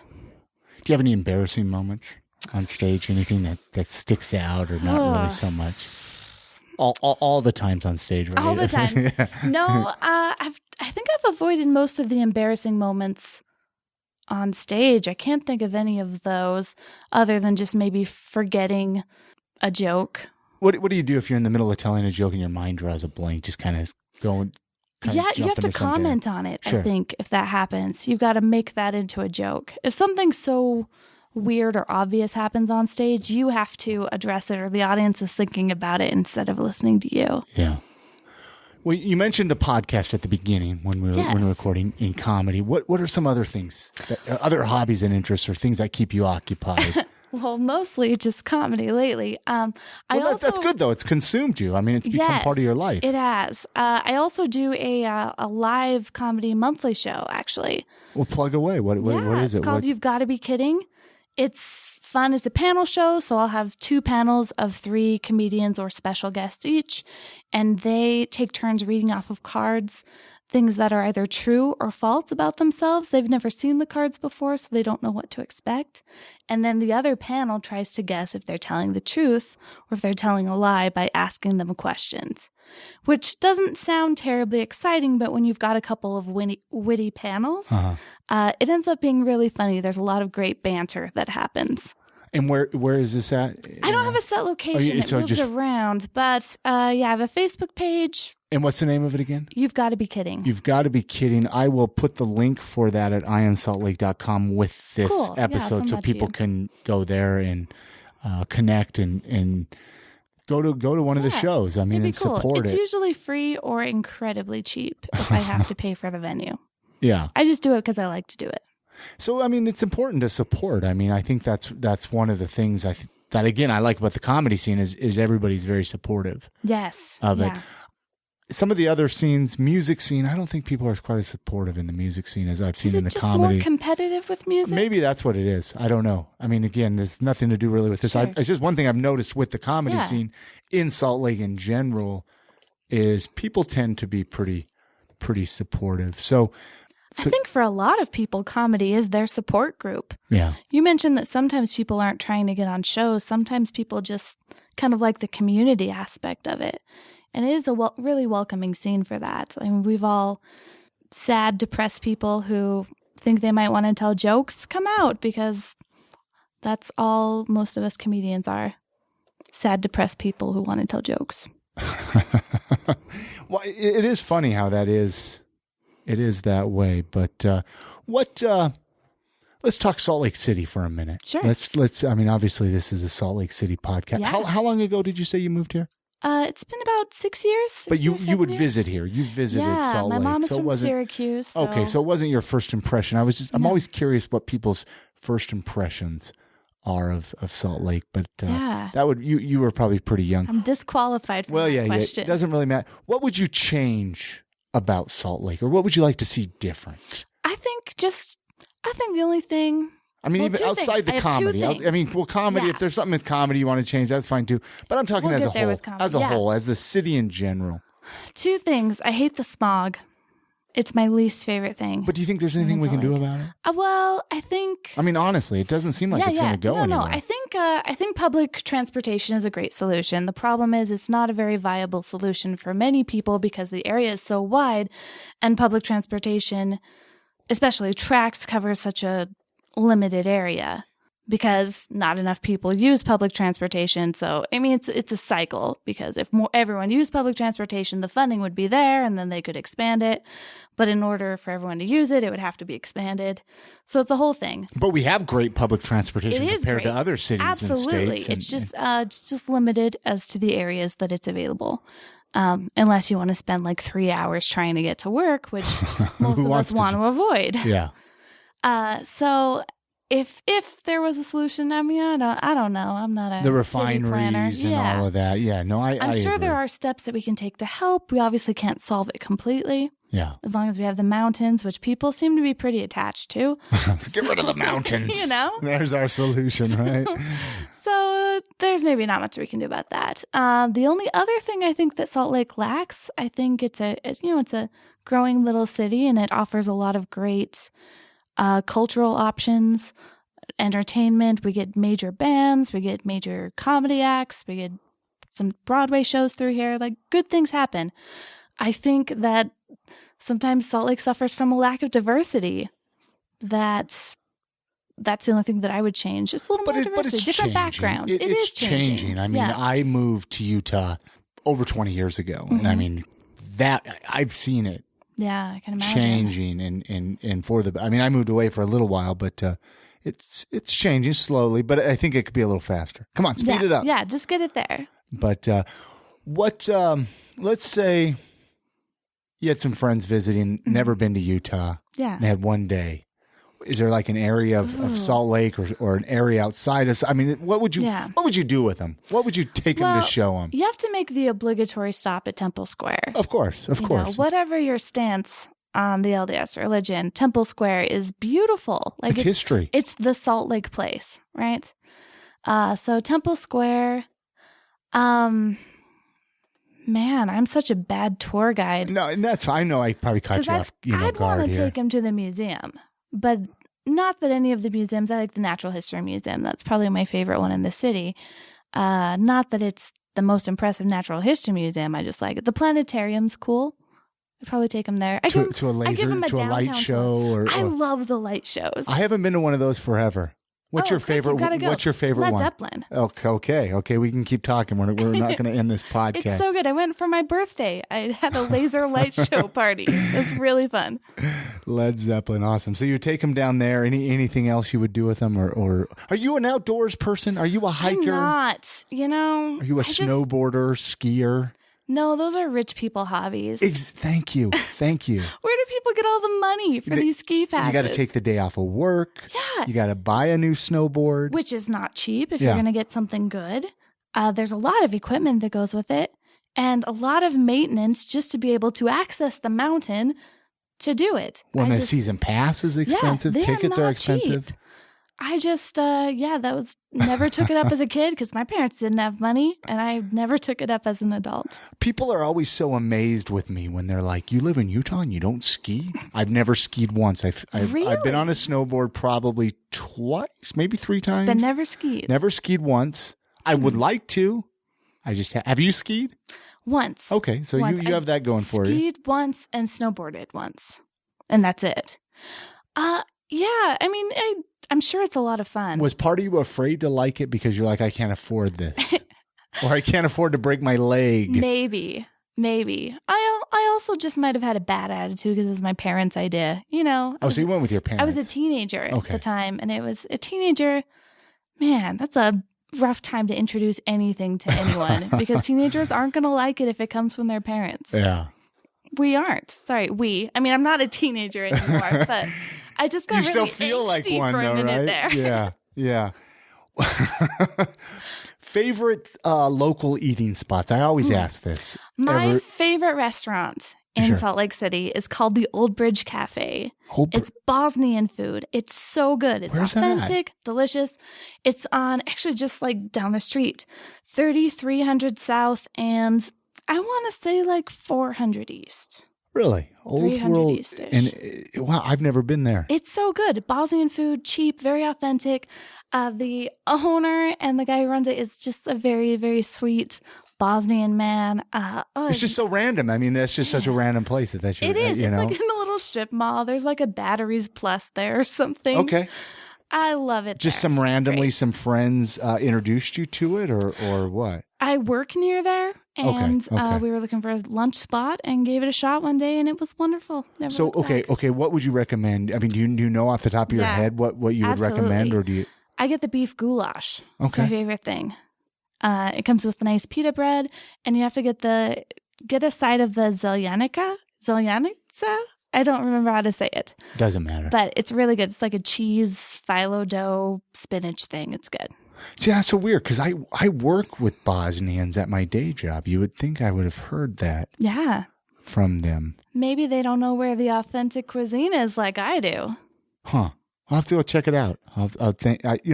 S2: Do you have any embarrassing moments on stage? Anything that sticks out or not really so much? All the times on stage, right?
S3: All the time.
S2: Yeah.
S3: No, I think I've avoided most of the embarrassing moments on stage. I can't think of any of those other than just maybe forgetting a joke.
S2: What do you do if you're in the middle of telling a joke and your mind draws a blank? Just kind of going.
S3: You have to comment on it.
S2: Sure.
S3: I think if that happens, you've got to make that into a joke. If something so weird or obvious happens on stage, you have to address it, or the audience is thinking about it instead of listening to you.
S2: Yeah. Well, you mentioned a podcast at the beginning when we were recording in comedy. What are some other things, other hobbies and interests, or things that keep you occupied?
S3: Well, mostly just comedy lately.
S2: That's good though. It's consumed you. I mean, it's become part of your life.
S3: It has. I also do a live comedy monthly show, actually.
S2: Well, plug away. What is it?
S3: It's called You've Got to Be Kidding. It's fun. It's a panel show, so I'll have 2 panels of 3 comedians or special guests each, and they take turns reading off of cards things that are either true or false about themselves. They've never seen the cards before, so they don't know what to expect. And then the other panel tries to guess if they're telling the truth or if they're telling a lie by asking them questions, which doesn't sound terribly exciting, but when you've got a couple of witty panels, it ends up being really funny. There's a lot of great banter that happens.
S2: And where is this at?
S3: I don't have a set location. It moves around. But I have a Facebook page.
S2: And what's the name of it again?
S3: You've Got to Be Kidding.
S2: You've Got to Be Kidding. I will put the link for that at iamsaltlake.com with this episode so people can go there and connect and go to one of the shows. I mean, and support it.
S3: It's usually free or incredibly cheap if I have to pay for the venue.
S2: Yeah.
S3: I just do it because I like to do it.
S2: So, I mean, it's important to support. I mean, I think that's one of the things that again, I like about the comedy scene is everybody's very supportive.
S3: Yes.
S2: Of it. Some of the other scenes, music scene, I don't think people are quite as supportive in the music scene as I've seen in the comedy.
S3: Is it just more competitive with music?
S2: Maybe that's what it is. I don't know. I mean, again, there's nothing to do really with this.
S3: Sure.
S2: It's just one thing I've noticed with the comedy scene in Salt Lake in general is people tend to be pretty pretty supportive. So
S3: I think for a lot of people, comedy is their support group.
S2: yeah.
S3: You mentioned that sometimes people aren't trying to get on shows. Sometimes people just kind of like the community aspect of it. And it is a really welcoming scene for that. I mean, we've all sad, depressed people who think they might want to tell jokes come out, because that's all most of us comedians are. Sad, depressed people who want to tell jokes.
S2: Well, it is funny how that is. It is that way. But let's talk Salt Lake City for a minute.
S3: Sure.
S2: Let's. I mean, obviously, this is a Salt Lake City podcast.
S3: Yeah.
S2: How long ago did you say you moved here?
S3: It's been about 6 years.
S2: But you would visit here. You visited Salt Lake.
S3: My mom is
S2: so it
S3: from
S2: wasn't,
S3: Syracuse. So.
S2: Okay, so it wasn't your first impression. I'm always curious what people's first impressions are of Salt Lake. But that would you were probably pretty young.
S3: I'm disqualified from that question.
S2: It doesn't really matter. What would you change about Salt Lake, or what would you like to see different?
S3: I think the only thing.
S2: I mean, even outside the comedy. I mean, comedy.
S3: Yeah.
S2: If there's something with comedy you want to change, that's fine too. But I'm talking as a whole, as the city in general.
S3: Two things. I hate the smog. It's my least favorite thing.
S2: But do you think there's anything we can do about it?
S3: Well, I think.
S2: I mean, honestly, it doesn't seem like it's going to go anywhere.
S3: No, I think public transportation is a great solution. The problem is it's not a very viable solution for many people because the area is so wide, and public transportation, especially tracks, covers such a limited area because not enough people use public transportation. So, I mean, it's a cycle, because if everyone used public transportation, the funding would be there and then they could expand it. But in order for everyone to use it, it would have to be expanded. So it's a whole thing.
S2: But we have great public transportation compared to other cities
S3: Absolutely.
S2: and states.
S3: It's just limited as to the areas that it's available. Unless you want to spend like 3 hours trying to get to work, which most of us want to avoid.
S2: Yeah.
S3: So if there was a solution, I mean, I don't know. I'm not a
S2: the
S3: city planner.
S2: refineries and all of that. Yeah, no,
S3: I'm sure
S2: agree.
S3: there are steps that we can take to help. We obviously can't solve it completely.
S2: Yeah.
S3: As long as we have the mountains, which people seem to be pretty attached to.
S2: Get rid of the mountains.
S3: You know?
S2: There's our solution, right?
S3: So there's maybe not much we can do about that. The only other thing I think that Salt Lake lacks, I think it's a growing little city, and it offers a lot of great cultural options, entertainment. We get major bands, we get major comedy acts, we get some Broadway shows through here. Like, good things happen. I think that sometimes Salt Lake suffers from a lack of diversity. That's the only thing that I would change. Just a little more diversity, different backgrounds. It's changing.
S2: I mean, I moved to Utah over 20 years ago, and I mean that I've seen it.
S3: Yeah, I can imagine
S2: changing and for the. I mean, I moved away for a little while, but it's changing slowly. But I think it could be a little faster. Come on, speed it up.
S3: Yeah, just get it there.
S2: But let's say you had some friends visiting, never been to Utah.
S3: Yeah,
S2: they had one day. Is there like an area of Salt Lake or an area outside us? I mean, what would you do with them? What would you take them to show them?
S3: You have to make the obligatory stop at Temple Square.
S2: Of course.
S3: Whatever your stance on the LDS religion, Temple Square is beautiful. Like
S2: it's history.
S3: It's the Salt Lake place, right? So Temple Square. Man, I'm such a bad tour guide.
S2: No, and that's fine. I know I probably caught you off
S3: I'd
S2: guard
S3: want to take him to the museum, but not that any of the museums. I like the Natural History Museum. That's probably my favorite one in the city. Not that it's the most impressive natural history museum. I just like it. The planetarium's cool. I'd probably take him there.
S2: To a light show.
S3: I love the light shows.
S2: I haven't been to one of those forever. What's your favorite? What's your favorite one?
S3: Led Zeppelin.
S2: Okay. We can keep talking. We're not going to end this podcast.
S3: It's so good. I went for my birthday. I had a laser light show party. It's really fun.
S2: Led Zeppelin, awesome. So you take them down there. Anything else you would do with them, or are you an outdoors person? Are you a hiker?
S3: I'm not.
S2: Are you a snowboarder, skier?
S3: No, those are rich people hobbies.
S2: Thank you.
S3: Where do people get all the money for these ski passes?
S2: You got to take the day off of work.
S3: Yeah.
S2: You got to buy a new snowboard.
S3: Which is not cheap if you're going to get something good. There's a lot of equipment that goes with it and a lot of maintenance just to be able to access the mountain to do it.
S2: When a season pass is expensive, tickets are expensive.
S3: Cheap. I just, never took it up as a kid because my parents didn't have money, and I never took it up as an adult.
S2: People are always so amazed with me when they're like, "You live in Utah and you don't ski?" I've never skied once. I've been on a snowboard probably twice, maybe 3 times.
S3: But never skied.
S2: Never skied once. I would like to. I just have you skied?
S3: Once.
S2: Okay, so
S3: Once.
S2: you have that going for you.
S3: Skied once and snowboarded once, and that's it. Yeah. I mean, I'm sure it's a lot of fun.
S2: Was part of you afraid to like it because you're like, I can't afford this, or I can't afford to break my leg?
S3: Maybe. I also just might have had a bad attitude because it was my parents' idea. You know.
S2: So you went with your parents.
S3: I was a teenager at the time, and it was a teenager. Man, that's a rough time to introduce anything to anyone because teenagers aren't going to like it if it comes from their parents.
S2: Yeah.
S3: We aren't. Sorry, we. I mean, I'm not a teenager anymore, but I just got
S2: you
S3: really
S2: still feel like
S3: angsty
S2: one,
S3: for a
S2: though,
S3: minute
S2: right?
S3: there.
S2: Yeah. Favorite local eating spots? I always ask this.
S3: My favorite restaurant in Salt Lake City is called the Old Bridge Cafe. It's Bosnian food. It's so good. It's authentic, delicious. It's on actually just like down the street, 3300 South, and I want to say like 400 East.
S2: Really? Old World.
S3: East-ish.
S2: And wow, I've never been there.
S3: It's so good. Bosnian food, cheap, very authentic. The owner and the guy who runs it is just a very, very sweet Bosnian man.
S2: It's just so random. I mean, that's just such a random place that you.
S3: It is.
S2: It's
S3: like in a little strip mall. There's like a Batteries Plus there or something.
S2: Okay.
S3: I love it.
S2: Just some friends introduced you to it, or what?
S3: I work near there, and
S2: Okay.
S3: we were looking for a lunch spot and gave it a shot one day, and it was wonderful. Never looked back.
S2: What would you recommend? I mean, do you know off the top of your head what you would recommend, or do you?
S3: I get the beef goulash.
S2: Okay.
S3: It's my favorite thing. It comes with nice pita bread, and you have to get a side of the zelyanica. I don't remember how to say it.
S2: Doesn't matter.
S3: But it's really good. It's like a cheese phyllo dough spinach thing. It's good.
S2: See, that's so weird because I work with Bosnians at my day job. You would think I would have heard that.
S3: Yeah.
S2: From them.
S3: Maybe they don't know where the authentic cuisine is like I do.
S2: Huh. I'll have to go check it out. I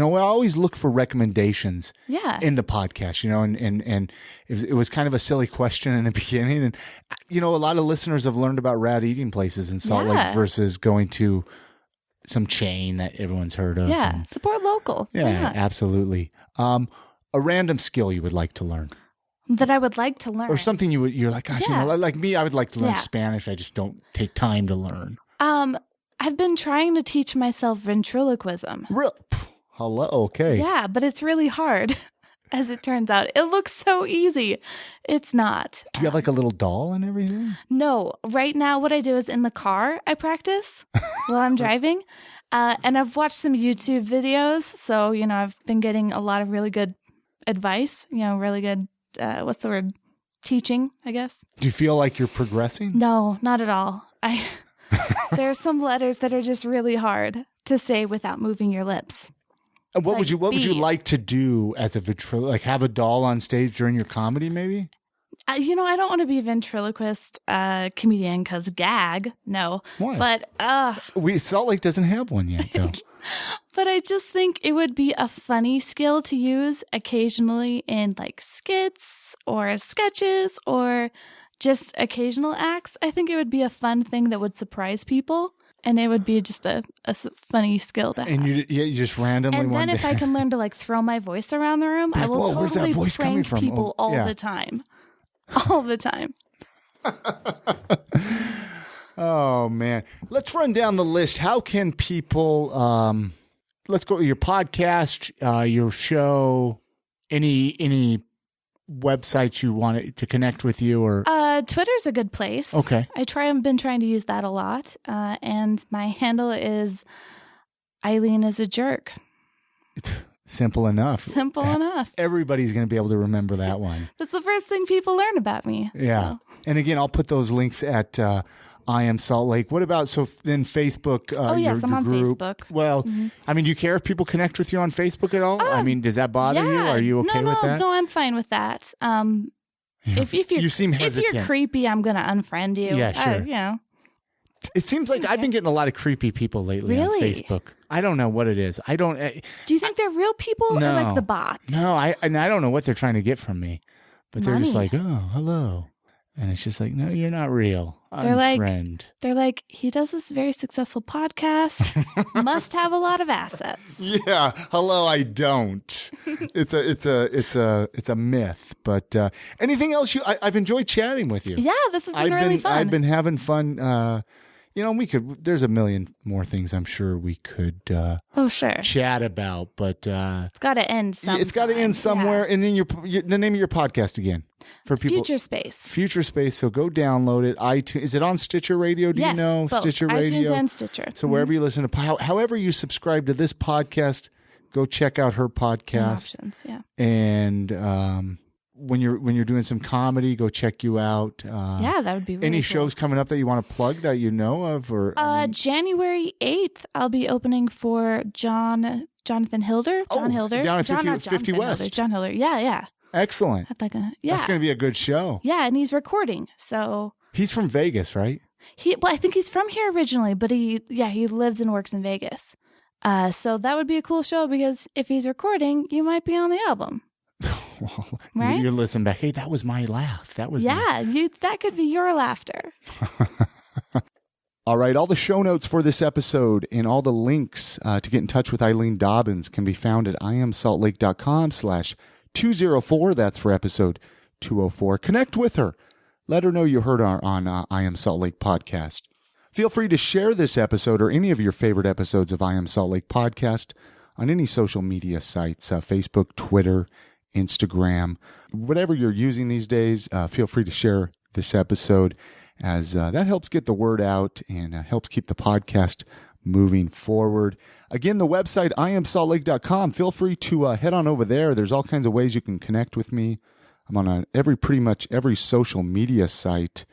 S2: always look for recommendations in the podcast, and it was kind of a silly question in the beginning. And, a lot of listeners have learned about rad eating places in Salt Lake versus going to some chain that everyone's heard of.
S3: Yeah. Support local.
S2: Yeah, absolutely. A random skill you would like to learn.
S3: That I would like to learn.
S2: Or something you're like, gosh, like me, I would like to learn Spanish. I just don't take time to learn.
S3: I've been trying to teach myself ventriloquism.
S2: Hello, okay.
S3: Yeah, but it's really hard, as it turns out. It looks so easy. It's not.
S2: Do you have like a little doll and everything?
S3: No. Right now, what I do is in the car, I practice while I'm driving. And I've watched some YouTube videos. So, I've been getting a lot of really good advice, really good, what's the word? Teaching, I guess.
S2: Do you feel like you're progressing?
S3: No, not at all. There are some letters that are just really hard to say without moving your lips.
S2: And what would you like to do as a ventriloquist? Like have a doll on stage during your comedy, maybe?
S3: I don't want to be a ventriloquist comedian because gag. No.
S2: Why?
S3: But
S2: Salt Lake doesn't have one yet, though.
S3: But I just think it would be a funny skill to use occasionally in like skits or sketches or just occasional acts. I think it would be a fun thing that would surprise people, and it would be just a funny skill to have.
S2: And you just randomly.
S3: And then if I can learn to like throw my voice around the room, I will
S2: where's that
S3: totally
S2: voice coming
S3: prank
S2: from?
S3: people all the time. All the time.
S2: Oh man, let's run down the list. How can people? Let's go to your podcast, your show, any websites you want to connect with you, or
S3: Twitter's a good place.
S2: Okay.
S3: I've been trying to use that a lot, and my handle is Eileen is a jerk.
S2: Simple enough. Everybody's going to be able to remember that one.
S3: That's the first thing people learn about me.
S2: Yeah.
S3: So.
S2: And again, I'll put those links at I Am Salt Lake. What about then Facebook?
S3: Yes, I'm on
S2: group?
S3: Facebook.
S2: Well, I mean, do you care if people connect with you on Facebook at all? I mean, does that bother you? Are you okay with that?
S3: No, I'm fine with that. If
S2: you seem hesitant.
S3: If you're creepy, I'm going to unfriend you.
S2: Yeah, sure. It seems like I've been getting a lot of creepy people lately on Facebook. I don't know what it is.
S3: Do you think they're real people or like the bots?
S2: No, I don't know what they're trying to get from me. But they're just
S3: Money.
S2: like, oh, hello. And it's just like, no, you're not real. Friend.
S3: They're like, he does this very successful podcast. Must have a lot of assets.
S2: Yeah. Hello, I don't. It's a myth. But anything else I've enjoyed chatting with you.
S3: Yeah, this has been really fun.
S2: I've been having fun. There's a million more things I'm sure we could chat about, but
S3: it's got to end sometime.
S2: It's got to end somewhere. Yeah. And then the name of your podcast again for people. Future Space. So go download it. iTunes. Is it on Stitcher Radio? Do you know?
S3: Both.
S2: Stitcher Radio.
S3: iTunes and Stitcher.
S2: So wherever you listen to, however you subscribe to this podcast, go check out her podcast.
S3: Options, yeah.
S2: And when you're doing some comedy, go check you out.
S3: That would be really
S2: any
S3: cool.
S2: shows coming up that you want to plug that you know of, or
S3: January 8th, I'll be opening for Jonathan Hilder. John Hilder
S2: down at 50 West.
S3: Hilder, John Hilder. Yeah.
S2: Excellent.
S3: That's going
S2: to be a good show.
S3: Yeah, and he's recording. So
S2: he's from Vegas, right?
S3: I think he's from here originally, but he lives and works in Vegas. So that would be a cool show because if he's recording, you might be on the album.
S2: Well,
S3: right?
S2: You listen back. Hey, that was my laugh. That was
S3: that could be your laughter.
S2: All right. All the show notes for this episode and all the links to get in touch with Eileen Dobbins can be found at iamsaltlake.com/204. That's for episode 204. Connect with her. Let her know you heard her on I Am Salt Lake podcast. Feel free to share this episode or any of your favorite episodes of I Am Salt Lake podcast on any social media sites, Facebook, Twitter, Instagram, whatever you're using these days. Feel free to share this episode, as that helps get the word out and helps keep the podcast moving forward. Again, the website, iamsaltlake.com. Feel free to head on over there. There's all kinds of ways you can connect with me. I'm on pretty much every social media site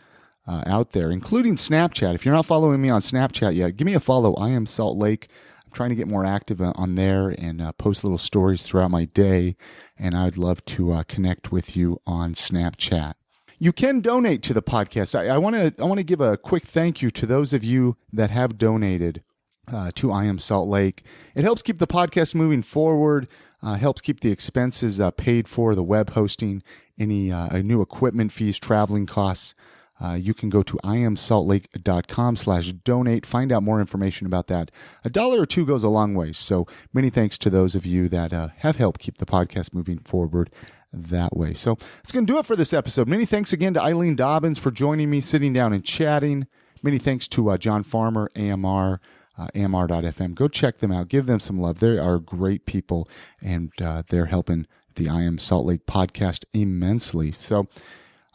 S2: out there, including Snapchat. If you're not following me on Snapchat yet, give me a follow. I Am Salt Lake. I'm trying to get more active on there and post little stories throughout my day, and I'd love to connect with you on Snapchat. You can donate to the podcast. I want to give a quick thank you to those of you that have donated to I Am Salt Lake. It helps keep the podcast moving forward, helps keep the expenses paid for, the web hosting, any new equipment fees, traveling costs. You can go to iamsaltlake.com/donate. Find out more information about that. $1 or $2 goes a long way. So many thanks to those of you that have helped keep the podcast moving forward that way. So that's going to do it for this episode. Many thanks again to Eileen Dobbins for joining me, sitting down and chatting. Many thanks to John Farmer, AMR, AMR.FM. Go check them out. Give them some love. They are great people, and they're helping the I Am Salt Lake podcast immensely. So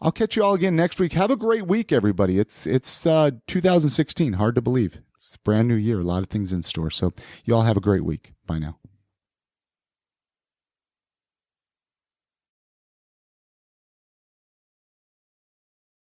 S2: I'll catch you all again next week. Have a great week, everybody. It's 2016. Hard to believe. It's a brand new year. A lot of things in store. So you all have a great week. Bye now.